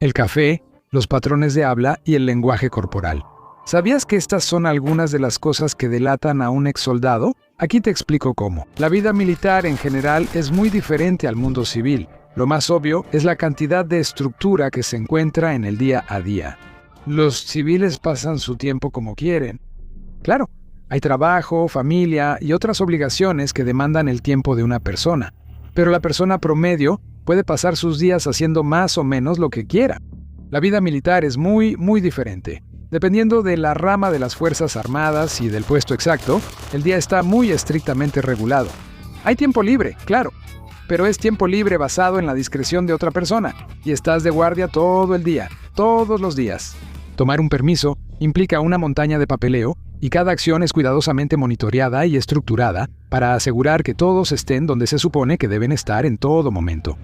el café, los patrones de habla y el lenguaje corporal. ¿Sabías que estas son algunas de las cosas que delatan a un exsoldado? Aquí te explico cómo. La vida militar en general es muy diferente al mundo civil. Lo más obvio es la cantidad de estructura que se encuentra en el día a día. Los civiles pasan su tiempo como quieren. Claro, hay trabajo, familia y otras obligaciones que demandan el tiempo de una persona. Pero la persona promedio puede pasar sus días haciendo más o menos lo que quiera. La vida militar es muy diferente. Dependiendo de la rama de las Fuerzas Armadas y del puesto exacto, el día está muy estrictamente regulado. Hay tiempo libre, claro, pero es tiempo libre basado en la discreción de otra persona, y estás de guardia todo el día, todos los días. Tomar un permiso implica una montaña de papeleo, y cada acción es cuidadosamente monitoreada y estructurada para asegurar que todos estén donde se supone que deben estar en todo momento.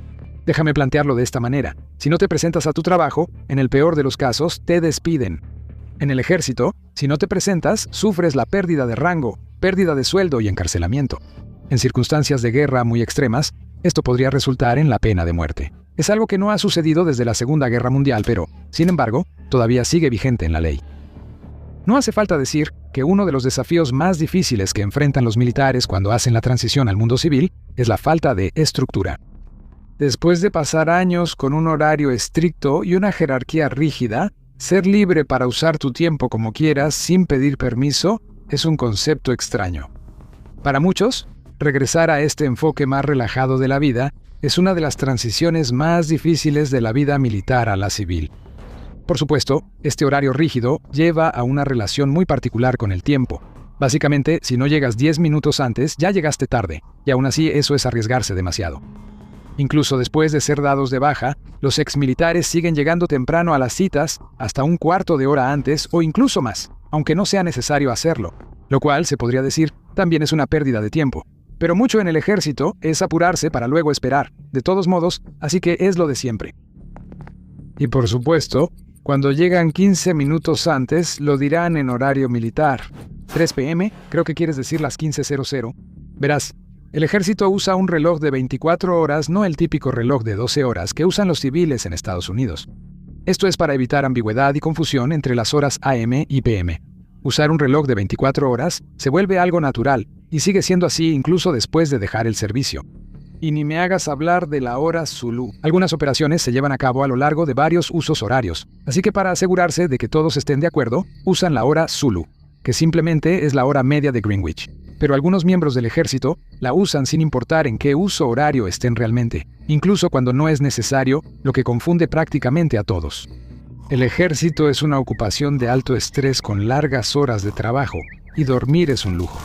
Déjame plantearlo de esta manera. Si no te presentas a tu trabajo, en el peor de los casos, te despiden. En el ejército, si no te presentas, sufres la pérdida de rango, pérdida de sueldo y encarcelamiento. En circunstancias de guerra muy extremas, esto podría resultar en la pena de muerte. Es algo que no ha sucedido desde la Segunda Guerra Mundial, pero, sin embargo, todavía sigue vigente en la ley. No hace falta decir que uno de los desafíos más difíciles que enfrentan los militares cuando hacen la transición al mundo civil es la falta de estructura. Después de pasar años con un horario estricto y una jerarquía rígida, ser libre para usar tu tiempo como quieras sin pedir permiso es un concepto extraño. Para muchos, regresar a este enfoque más relajado de la vida es una de las transiciones más difíciles de la vida militar a la civil. Por supuesto, este horario rígido lleva a una relación muy particular con el tiempo. Básicamente, si no llegas 10 minutos antes, ya llegaste tarde, y aún así eso es arriesgarse demasiado. Incluso después de ser dados de baja, los exmilitares siguen llegando temprano a las citas hasta un cuarto de hora antes o incluso más, aunque no sea necesario hacerlo, lo cual, se podría decir, también es una pérdida de tiempo. Pero mucho en el ejército es apurarse para luego esperar, de todos modos, así que es lo de siempre. Y por supuesto, cuando llegan 15 minutos antes, lo dirán en horario militar. 3 p.m., creo que quieres decir las 15:00. Verás, el ejército usa un reloj de 24 horas, no el típico reloj de 12 horas que usan los civiles en Estados Unidos. Esto es para evitar ambigüedad y confusión entre las horas AM y PM. Usar un reloj de 24 horas se vuelve algo natural, y sigue siendo así incluso después de dejar el servicio. Y ni me hagas hablar de la hora Zulu. Algunas operaciones se llevan a cabo a lo largo de varios usos horarios, así que para asegurarse de que todos estén de acuerdo, usan la hora Zulu, que simplemente es la hora media de Greenwich. Pero algunos miembros del ejército la usan sin importar en qué uso horario estén realmente, incluso cuando no es necesario, lo que confunde prácticamente a todos. El ejército es una ocupación de alto estrés con largas horas de trabajo, y dormir es un lujo.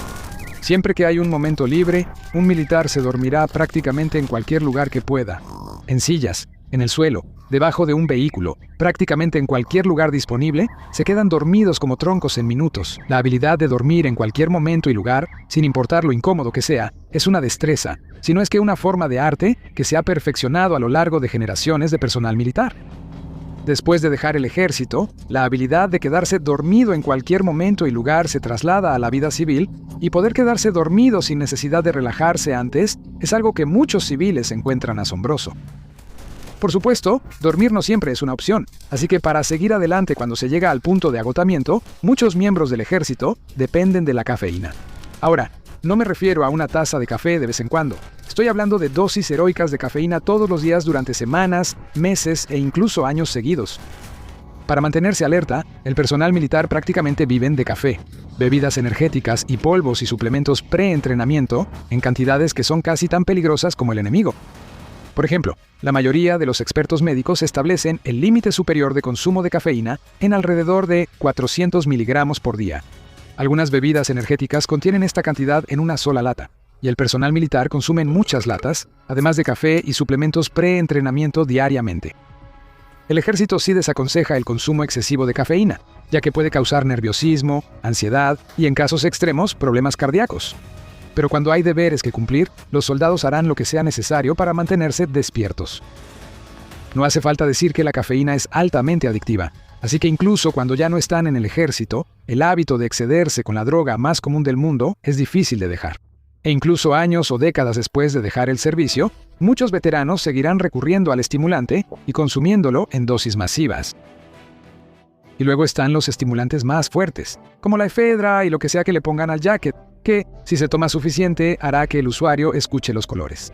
Siempre que hay un momento libre, un militar se dormirá prácticamente en cualquier lugar que pueda. En sillas, en el suelo, debajo de un vehículo, prácticamente en cualquier lugar disponible, se quedan dormidos como troncos en minutos. La habilidad de dormir en cualquier momento y lugar, sin importar lo incómodo que sea, es una destreza, si no es que una forma de arte que se ha perfeccionado a lo largo de generaciones de personal militar. Después de dejar el ejército, la habilidad de quedarse dormido en cualquier momento y lugar se traslada a la vida civil, y poder quedarse dormido sin necesidad de relajarse antes es algo que muchos civiles encuentran asombroso. Por supuesto, dormir no siempre es una opción, así que para seguir adelante cuando se llega al punto de agotamiento, muchos miembros del ejército dependen de la cafeína. Ahora, no me refiero a una taza de café de vez en cuando. Estoy hablando de dosis heroicas de cafeína todos los días durante semanas, meses e incluso años seguidos. Para mantenerse alerta, el personal militar prácticamente viven de café, bebidas energéticas y polvos y suplementos pre-entrenamiento en cantidades que son casi tan peligrosas como el enemigo. Por ejemplo, la mayoría de los expertos médicos establecen el límite superior de consumo de cafeína en alrededor de 400 miligramos por día. Algunas bebidas energéticas contienen esta cantidad en una sola lata, y el personal militar consume muchas latas, además de café y suplementos pre-entrenamiento diariamente. El ejército sí desaconseja el consumo excesivo de cafeína, ya que puede causar nerviosismo, ansiedad y, en casos extremos, problemas cardíacos. Pero cuando hay deberes que cumplir, los soldados harán lo que sea necesario para mantenerse despiertos. No hace falta decir que la cafeína es altamente adictiva, así que incluso cuando ya no están en el ejército, el hábito de excederse con la droga más común del mundo es difícil de dejar. E incluso años o décadas después de dejar el servicio, muchos veteranos seguirán recurriendo al estimulante y consumiéndolo en dosis masivas. Y luego están los estimulantes más fuertes, como la efedra y lo que sea que le pongan al jacket, que, si se toma suficiente, hará que el usuario escuche los colores.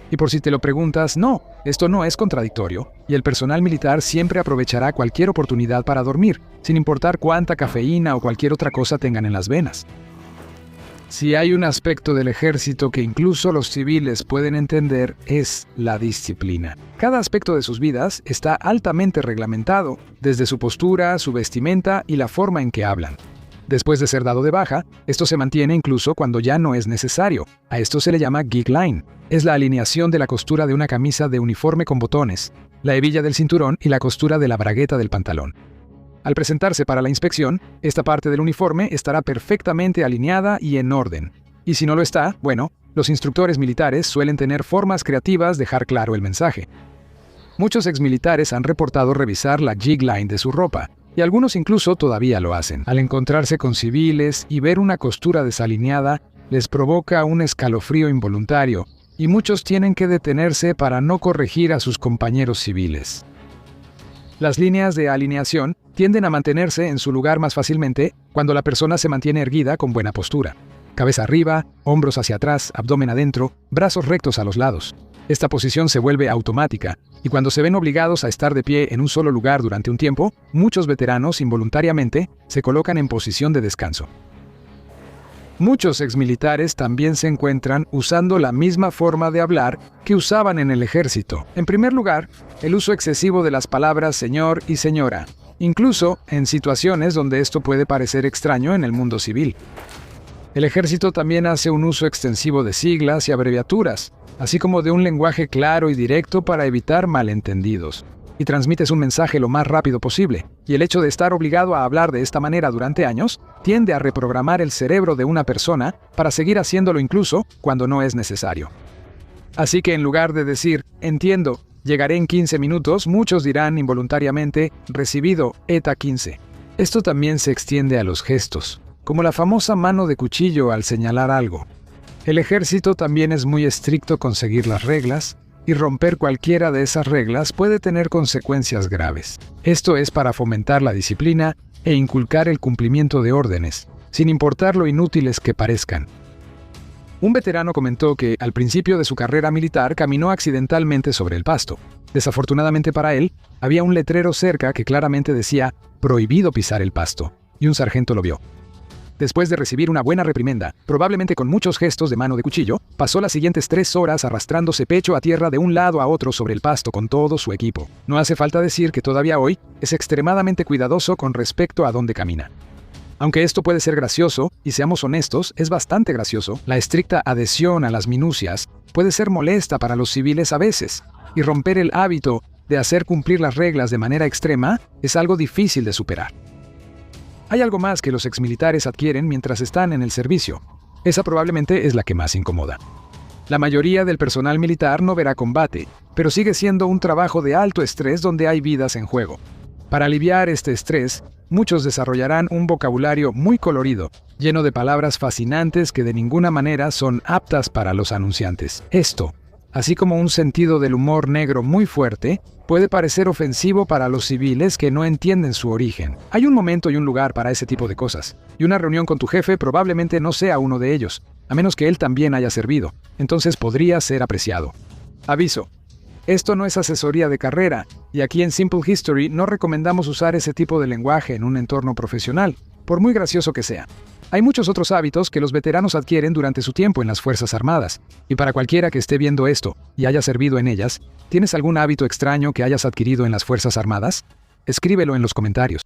Y por si te lo preguntas, no, esto no es contradictorio, y el personal militar siempre aprovechará cualquier oportunidad para dormir, sin importar cuánta cafeína o cualquier otra cosa tengan en las venas. Si hay un aspecto del ejército que incluso los civiles pueden entender, es la disciplina. Cada aspecto de sus vidas está altamente reglamentado, desde su postura, su vestimenta y la forma en que hablan. Después de ser dado de baja, esto se mantiene incluso cuando ya no es necesario. A esto se le llama gig line. Es la alineación de la costura de una camisa de uniforme con botones, la hebilla del cinturón y la costura de la bragueta del pantalón. Al presentarse para la inspección, esta parte del uniforme estará perfectamente alineada y en orden. Y si no lo está, bueno, los instructores militares suelen tener formas creativas de dejar claro el mensaje. Muchos exmilitares han reportado revisar la jig line de su ropa, y algunos incluso todavía lo hacen. Al encontrarse con civiles y ver una costura desalineada, les provoca un escalofrío involuntario, y muchos tienen que detenerse para no corregir a sus compañeros civiles. Las líneas de alineación tienden a mantenerse en su lugar más fácilmente cuando la persona se mantiene erguida con buena postura. Cabeza arriba, hombros hacia atrás, abdomen adentro, brazos rectos a los lados. Esta posición se vuelve automática, y cuando se ven obligados a estar de pie en un solo lugar durante un tiempo, muchos veteranos involuntariamente se colocan en posición de descanso. Muchos exmilitares también se encuentran usando la misma forma de hablar que usaban en el ejército. En primer lugar, el uso excesivo de las palabras señor y señora, incluso en situaciones donde esto puede parecer extraño en el mundo civil. El ejército también hace un uso extensivo de siglas y abreviaturas, así como de un lenguaje claro y directo para evitar malentendidos. Y transmites un mensaje lo más rápido posible, y el hecho de estar obligado a hablar de esta manera durante años tiende a reprogramar el cerebro de una persona para seguir haciéndolo incluso cuando no es necesario. Así que en lugar de decir, entiendo, llegaré en 15 minutos, muchos dirán involuntariamente, recibido, ETA 15. Esto también se extiende a los gestos, como la famosa mano de cuchillo al señalar algo. El ejército también es muy estricto con seguir las reglas, y romper cualquiera de esas reglas puede tener consecuencias graves. Esto es para fomentar la disciplina e inculcar el cumplimiento de órdenes, sin importar lo inútiles que parezcan. Un veterano comentó que, al principio de su carrera militar, caminó accidentalmente sobre el pasto. Desafortunadamente para él, había un letrero cerca que claramente decía «Prohibido pisar el pasto», y un sargento lo vio. Después de recibir una buena reprimenda, probablemente con muchos gestos de mano de cuchillo, pasó las siguientes 3 horas arrastrándose pecho a tierra de un lado a otro sobre el pasto con todo su equipo. No hace falta decir que todavía hoy es extremadamente cuidadoso con respecto a dónde camina. Aunque esto puede ser gracioso, y seamos honestos, es bastante gracioso, la estricta adhesión a las minucias puede ser molesta para los civiles a veces, y romper el hábito de hacer cumplir las reglas de manera extrema es algo difícil de superar. Hay algo más que los exmilitares adquieren mientras están en el servicio. Esa probablemente es la que más incomoda. La mayoría del personal militar no verá combate, pero sigue siendo un trabajo de alto estrés donde hay vidas en juego. Para aliviar este estrés, muchos desarrollarán un vocabulario muy colorido, lleno de palabras fascinantes que de ninguna manera son aptas para los anunciantes. Esto, así como un sentido del humor negro muy fuerte, puede parecer ofensivo para los civiles que no entienden su origen. Hay un momento y un lugar para ese tipo de cosas, y una reunión con tu jefe probablemente no sea uno de ellos, a menos que él también haya servido, entonces podría ser apreciado. Aviso: esto no es asesoría de carrera, y aquí en Simple History no recomendamos usar ese tipo de lenguaje en un entorno profesional, por muy gracioso que sea. Hay muchos otros hábitos que los veteranos adquieren durante su tiempo en las Fuerzas Armadas, y para cualquiera que esté viendo esto y haya servido en ellas, ¿tienes algún hábito extraño que hayas adquirido en las Fuerzas Armadas? Escríbelo en los comentarios.